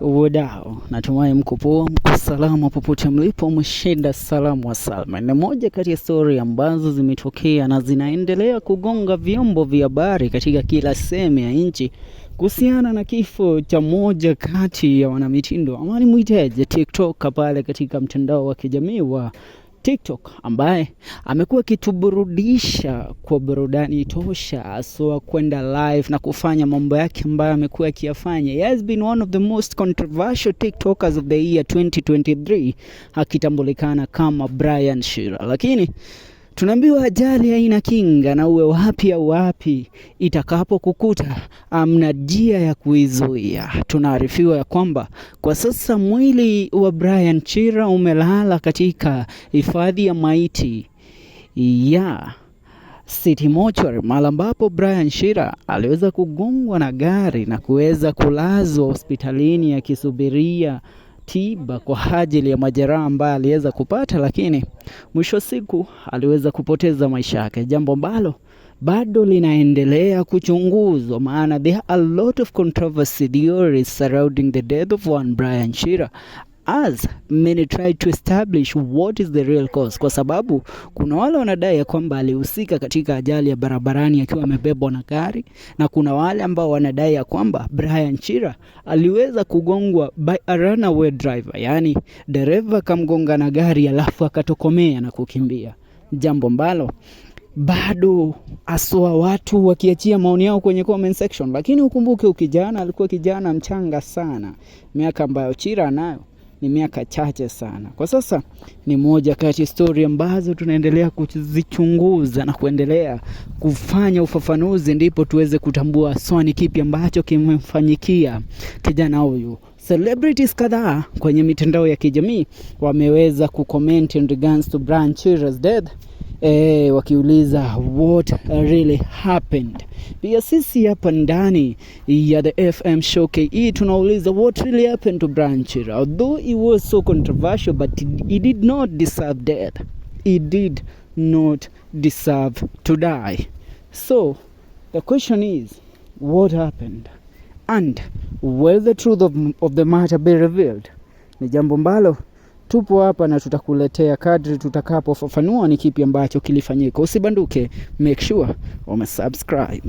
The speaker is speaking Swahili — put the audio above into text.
Wadau, natumai mko poa, mko salama popote mlipo, mshinda salamu wa salma. Ni moja kati ya story ambazo zimetokea na zinaendelea kugonga vyombo vya habari katika kila sehemu ya nchi kuhusiana na kifo cha moja kati ya wanamitindo amani muiteje TikTok pale katika mtandao wa kijamii wa TikTok, ambaye amekuwa kituburudisha kwa burudani tosha, haswa kwenda live na kufanya mambo yake ambayo amekuwa akiyafanya. He has been one of the most controversial TikTokers of the year 2023, akitambulikana kama Brian Chira. Lakini tunaambiwa ajali haina kinga, na uwe wapi au wapi itakapo kukuta amna njia ya kuizuia. Tunaarifiwa ya kwamba kwa sasa mwili wa Brian Chira umelala katika hifadhi ya maiti ya City Mortuary, mahali ambapo Brian Chira aliweza kugongwa na gari na kuweza kulazwa hospitalini akisubiria tiba kwa ajili ya majeraha ambayo aliweza kupata, lakini mwisho siku aliweza kupoteza maisha yake, jambo ambalo bado linaendelea kuchunguzwa, maana there are a lot of controversy theories surrounding the death of one Brian Chira, as many try to establish what is the real cause, kwa sababu kuna wale wanadai kwamba alihusika katika ajali ya barabarani akiwa amebebwa na gari, na kuna wale ambao wanadai kwamba Brian Chira aliweza kugongwa by a runaway driver, yani dereva kamgonga na gari alafu akatokomea na kukimbia, jambo ambalo bado aswa watu wakiachia maoni yao kwenye comment section. Lakini ukumbuke ukijana alikuwa kijana mchanga sana, miaka ambayo Chira nayo ni miaka chache sana. Kwa sasa ni moja kati ya story ambazo tunaendelea kuzichunguza na kuendelea kufanya ufafanuzi, ndipo tuweze kutambua swani kipi ambacho kimemfanyikia kijana huyu. Celebrities kadhaa kwenye mitandao ya kijamii wameweza kucomment in regards to Brian Chira's death, wakiuliza what really happened. Pia sisi hapa ndani ya the FM show KE tunauliza what really happened to Brian Chira. Although he was so controversial, but he did not deserve death. He did not deserve to die. So the question is, what happened? And will the truth of the matter be revealed? Ni jambo ambalo tupo hapa na tutakuletea kadri tutakapofafanua ni kipi ambacho kilifanyika. Usibanduke, make sure umesubscribe.